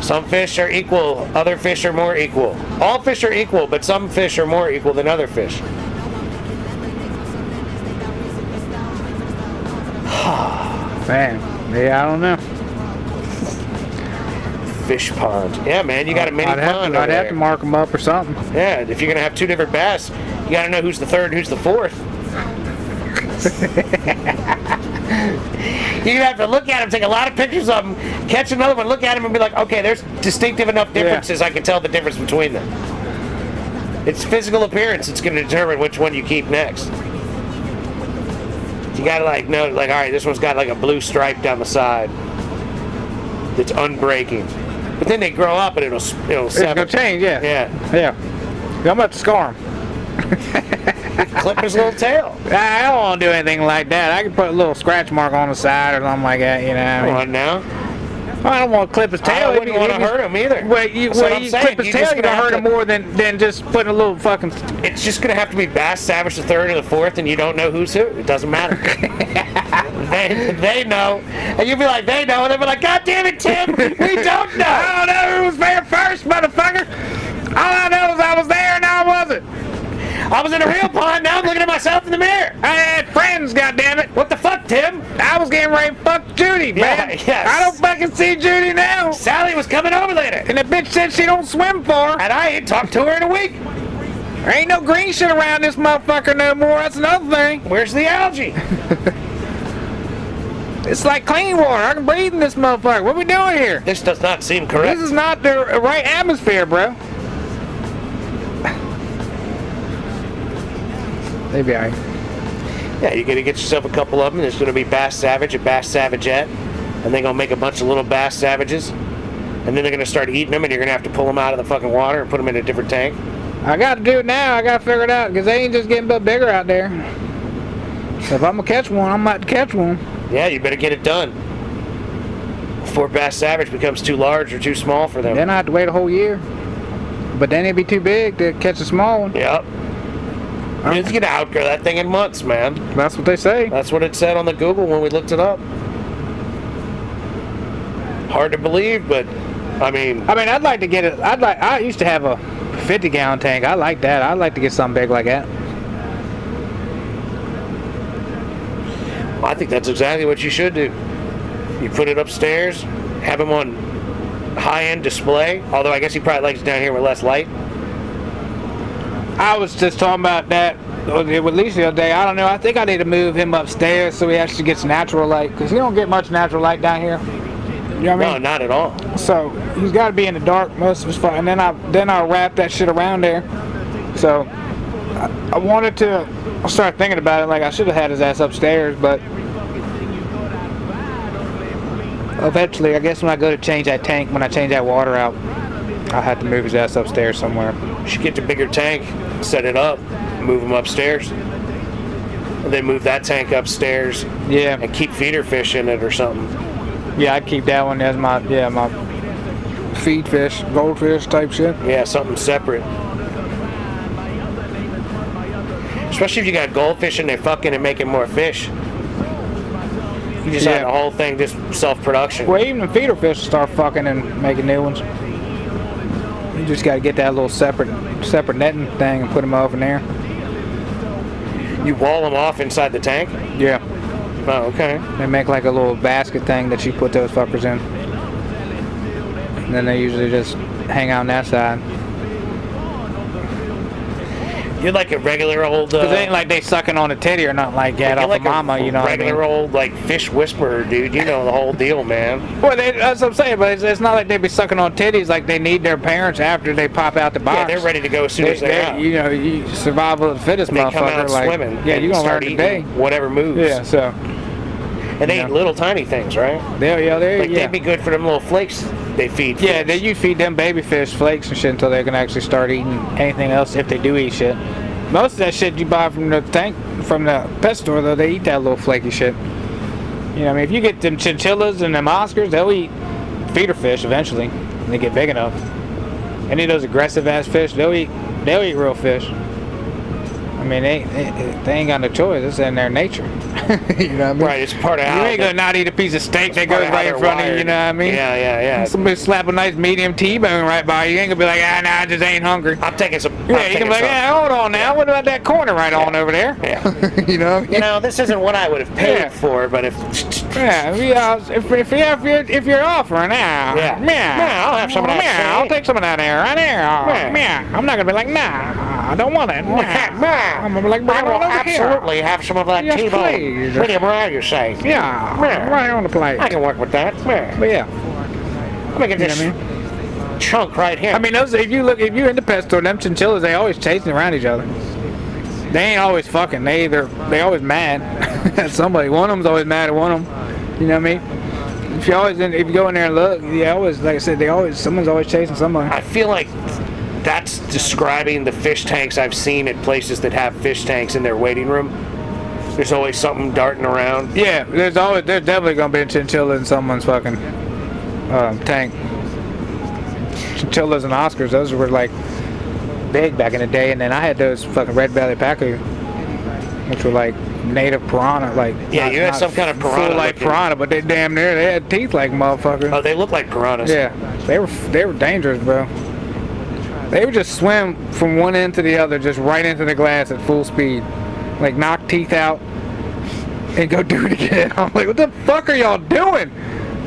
Some fish are equal, other fish are more equal. All fish are equal, but some fish are more equal than other fish. Man, yeah, I don't know. Fish pond. Yeah, man, you got a mini pond over I'd have there. to mark them up or something. Yeah, if you're going to have two different bass, you got to know who's the third and who's the fourth. You're going to have to look at them, take a lot of pictures of them, catch another one, look at them, and be like, okay, there's distinctive enough differences I can tell the difference between them. It's physical appearance that's going to determine which one you keep next. You got to like know, like, all right, this one's got like a blue stripe down the side that's unbreaking. But then they grow up and it'll It's gonna change, yeah. Yeah. I'm about to scar him. Clip his little tail. I don't want to do anything like that. I can put a little scratch mark on the side or something like that, you know. I Come on now. don't want to clip his tail. I wouldn't want to hurt him either. Well, you That's what I'm saying. clip his You're just tail, you're gonna have hurt him to- more than just putting a little fucking. It's just going to have to be Bass Savage the Third and the Fourth, and you don't know who's who. It doesn't matter. they know. And you'll be like, they know. And they'll be like, God damn it, Tim. We don't know. I don't know who was there first, motherfucker. All I know is I was there and I wasn't. I was in a real pond. Now I'm looking at myself in the mirror. I had friends, goddammit. What the fuck, Tim? I was getting ready to fuck Judy, man. yes. I don't fucking see Judy now. Sally was coming over later. And the bitch said she don't swim for. And I ain't talked to her in a week. There ain't no green shit around this motherfucker no more. That's another thing. Where's the algae? It's like clean water. I can breathe in this motherfucker. What we doing here? This does not seem correct. This is not the right atmosphere, bro. They be alright. Yeah, you're gonna get yourself a couple of them. There's gonna be Bass Savage and Bass Savagette, and they're gonna make a bunch of little Bass Savages, and then they're gonna start eating them, and you're gonna have to pull them out of the fucking water and put them in a different tank. I got to do it now. I got to figure it out because they ain't just getting bigger out there. So if I'm gonna catch one, I'm about to catch one. Yeah, you better get it done before Bass Savage becomes too large or too small for them. Then I have to wait a whole year. But then it'd be too big to catch a small one. Yep. You're gonna outgrow that thing in months, man. That's what they say. That's what it said on the Google when we looked it up. Hard to believe, but I mean, I'd like to get it. I used to have a 50-gallon tank. I like that. I'd like to get something big like that. I think that's exactly what you should do. You put it upstairs, have them on high-end display. Although I guess he probably likes it down here with less light. I was just talking about that with Lisa the other day. I don't know. I think I need to move him upstairs so he actually gets natural light because he don't get much natural light down here. You know what I mean? No, not at all. So he's got to be in the dark most of his fun, and then I'll wrap that shit around there. So I wanted to start thinking about it. Like I should have had his ass upstairs, but eventually, I guess when I go to change that tank, when I change that water out, I'll have to move his ass upstairs somewhere. You should get the bigger tank, set it up, move him upstairs, and then move that tank upstairs. Yeah. And keep feeder fish in it or something. Yeah, I'd keep that one as my feed fish, goldfish type shit. Yeah, something separate. Especially if you got goldfish and they're fucking and making more fish. You just had the whole thing just self-production. Well, even the feeder fish start fucking and making new ones. You just got to get that little separate netting thing and put them over in there. You wall them off inside the tank? Yeah. Oh, okay. They make like a little basket thing that you put those fuckers in. And then they usually just hang out on that side. You're like a regular old... Because it ain't like they sucking on a titty or nothing like that off like a mama, you know what I mean? Regular old like fish whisperer, dude. You know the whole deal, man. Well, that's what I'm saying, but it's not like they be sucking on titties like they need their parents after they pop out the box. Yeah, they're ready to go as soon as they're out. You know, you survival of the fittest They motherfucker. come out like, swimming. Yeah, you're going to learn eating today. whatever moves. Yeah, so... And they eat little tiny things, right? They'd be good for them little flakes they feed. Yeah, you feed them baby fish flakes and shit until they can actually start eating anything else if they do eat shit. Most of that shit you buy from the pet store, though, they eat that little flaky shit. You know what I mean? If you get them chinchillas and them Oscars, they'll eat feeder fish eventually when they get big enough. Any of those aggressive ass fish, they'll eat real fish. I mean, they ain't got no choice. It's in their nature. You know what I mean? Right, it's part of how... You ain't gonna not eat a piece of steak that goes right in front of you, you know what I mean? Yeah. Somebody slap a nice medium T-bone right by you, ain't gonna be like, nah, I just ain't hungry. I'm taking some... Yeah, you can be like, yeah, hold on now. What about that corner right on over there? Yeah. You know what I mean? You know, this isn't what I would have paid for, but if... Yeah, if you're offering now, I'll have some of that. Yeah, I'll take some of that there, right there. Yeah, I'm not gonna be like, nah, I don't want it. I'm gonna be like, I will absolutely have some of that T-bone. Please. Medium rare, you say? Yeah, right on the plate. I can work with that. But yeah, I'm making this chunk right here. I mean, those if you're in the pet store, them chinchillas, they always chasing around each other. They ain't always fucking. They always mad at somebody. One of them's always mad at one of them. You know what I mean? If you go in there and look, always, like I said, someone's always chasing somebody. I feel like that's describing the fish tanks I've seen at places that have fish tanks in their waiting room. There's always something darting around. Yeah, there's definitely gonna be a chinchilla in someone's fucking tank. Chinchillas and Oscars, those were like big back in the day, and then I had those fucking red belly pacu, which were like native piranha, like yeah, you had some kind of piranha, full like piranha, but they damn near they had teeth like motherfuckers. Oh, they look like piranhas. Yeah, they were dangerous, bro. They would just swim from one end to the other, just right into the glass at full speed. Like, knock teeth out and go do it again. I'm like, what the fuck are y'all doing?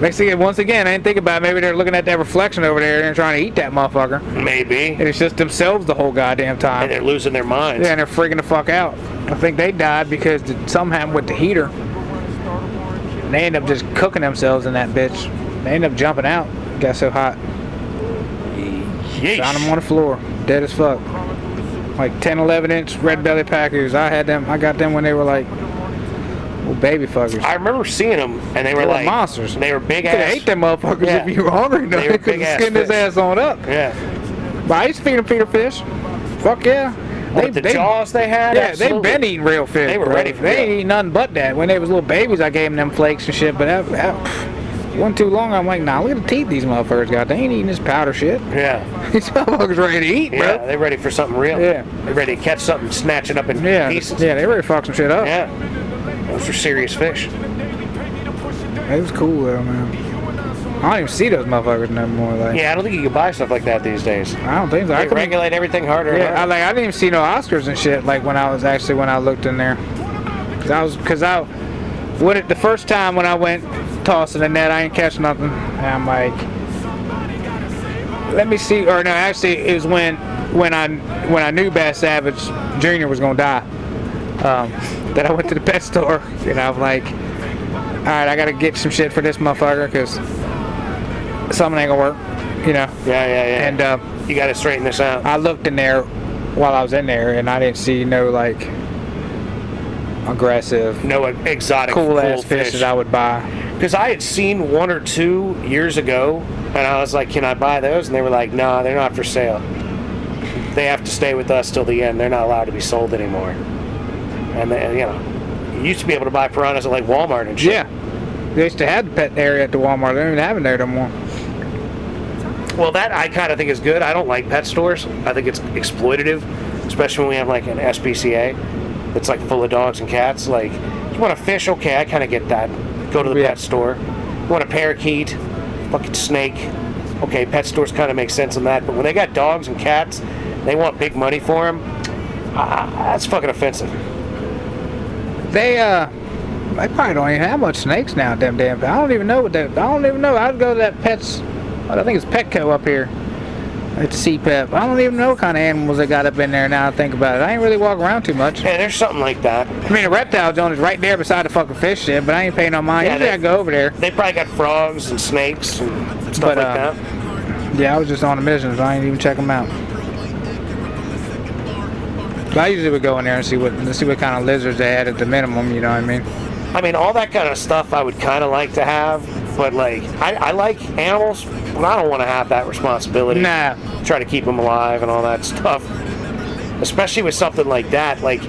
They see it once again. I didn't think about it. Maybe they're looking at that reflection over there and trying to eat that motherfucker. Maybe. And it's just themselves the whole goddamn time. And they're losing their minds. Yeah, and they're freaking the fuck out. I think they died because something happened with the heater. And they end up just cooking themselves in that bitch. They end up jumping out. It got so hot. Yeesh. Found them on the floor, dead as fuck. Like 10, 11-inch red belly packers. I got them when they were like little baby fuckers. I remember seeing them, and they were like monsters. They were big You could ass. ate them motherfuckers if you were hungry enough. They were You could big ass skin his fish. ass on up. Yeah. But I used to feed them feeder fish. Fuck yeah. With the jaws they had. Yeah, absolutely. they've been eating real fish. They were bro. ready for They real. ain't eating nothing but that. When they was little babies, I gave them flakes and shit. But that wasn't too long. I'm like, nah, look at the teeth these motherfuckers got. They ain't eating this powder shit. Yeah. These motherfuckers ready to eat, bro. Yeah, they're ready for something real. Yeah. They're ready to catch something, snatch it up in pieces. Yeah, they ready to fuck some shit up. Yeah. Those are serious fish. It was cool though, man. I don't even see those motherfuckers no more. Like, Yeah, I don't think you can buy stuff like that these days. I don't think so. I They couldn't- regulate everything harder. and Yeah, harder. I didn't even see no Oscars and shit. Like when I looked in there, the first time when I went tossing the net, I ain't catch nothing. And I'm like, let me see. Or no, actually, it was when I knew Bass Savage Jr. was gonna die. That I went to the pet store, and I'm like, all right, I gotta get some shit for this motherfucker because something ain't gonna work, you know. Yeah. And you got to straighten this out. I looked in there while I was in there, and I didn't see no like aggressive, No exotic, cool ass fish that I would buy. Because I had seen one or two years ago, and I was like, "Can I buy those?" And they were like, "No, they're not for sale. They have to stay with us till the end. They're not allowed to be sold anymore." And then, you know, you used to be able to buy piranhas at like Walmart and shit. Yeah, they used to have the pet area at the Walmart. They don't even have it there no more. Well, that I kind of think is good. I don't like pet stores. I think it's exploitative, especially when we have like an SPCA that's like full of dogs and cats. Like, you want a fish? Okay, I kind of get that. Go to the pet store. You want a parakeet, fucking snake? Okay, pet stores kind of make sense on that. But when they got dogs and cats, they want big money for them. That's fucking offensive. They probably don't even have much snakes now. Damn. I don't even know what that. I don't even know. I'd go to that Pets. I think it's Petco up here. It's CPEP. I don't even know what kind of animals they got up in there now I think about it. I ain't really walk around too much. Yeah, there's something like that. I mean, the reptile zone is right there beside the fucking fish shit, but I ain't paying no mind. Yeah, Usually I go over there. They probably got frogs and snakes and stuff like that. Yeah, I was just on a mission, so I ain't even check them out. But I usually would go in there and see what kind of lizards they had at the minimum, you know what I mean? I mean, all that kind of stuff I would kind of like to have, but like, I like animals, but I don't want to have that responsibility. Nah. Try to keep them alive and all that stuff. Especially with something like that. Like,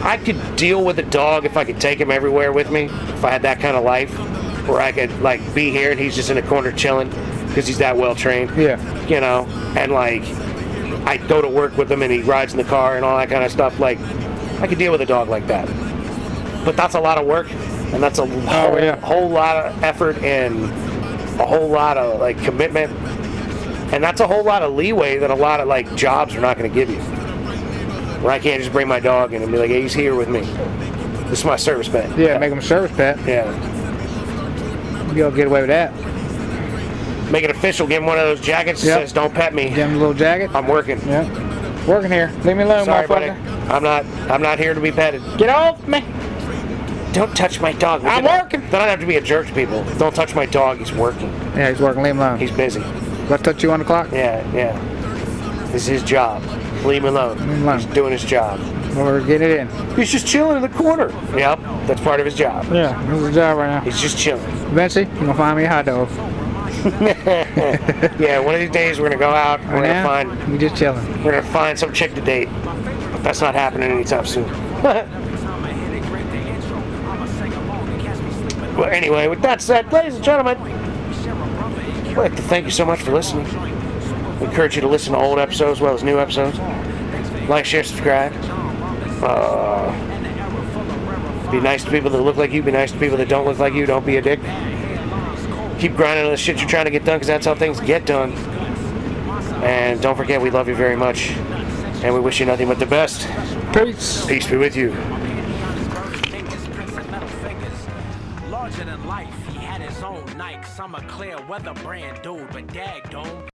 I could deal with a dog if I could take him everywhere with me, if I had that kind of life, where I could like be here and he's just in a corner chilling because he's that well trained. Yeah. You know, and like, I go to work with him and he rides in the car and all that kind of stuff. Like, I could deal with a dog like that. But that's a lot of work, and that's a whole lot of effort and a whole lot of like commitment, and that's a whole lot of leeway that a lot of like jobs are not going to give you. Where I can't just bring my dog in and be like, "Hey, he's here with me. This is my service pet." Yeah, make them a service pet. Yeah. You'll get away with that. Make it official. Give him one of those jackets that says, "Don't pet me. Give him a little jacket. I'm working." Yeah. Working here. Leave me alone, Sorry, buddy. motherfucker. I'm not here to be petted. Get off me. Don't touch my dog. I'm working. Then I have to be a jerk to people. Don't touch my dog. He's working. Yeah, he's working. Leave him alone. He's busy. Do I touch you on the clock? Yeah. This is his job. Leave him alone. Leave him alone. He's doing his job. Or get it in. He's just chilling in the corner. Yep, that's part of his job. Yeah, that's his job right now. He's just chilling. Eventually, you're gonna find me a hot dog. Yeah, one of these days we're gonna go out. We're you just chilling. gonna find some chick to date. But that's not happening anytime soon. Well, anyway, with that said, ladies and gentlemen, I'd like to thank you so much for listening. We encourage you to listen to old episodes as well as new episodes. Like, share, subscribe. Be nice to people that look like you. Be nice to people that don't look like you. Don't be a dick. Keep grinding on the shit you're trying to get done, because that's how things get done. And don't forget, we love you very much. And we wish you nothing but the best. Peace. Peace be with you. Larger than life, he had his own Nike, summer clear weather brand dude, but dag don't.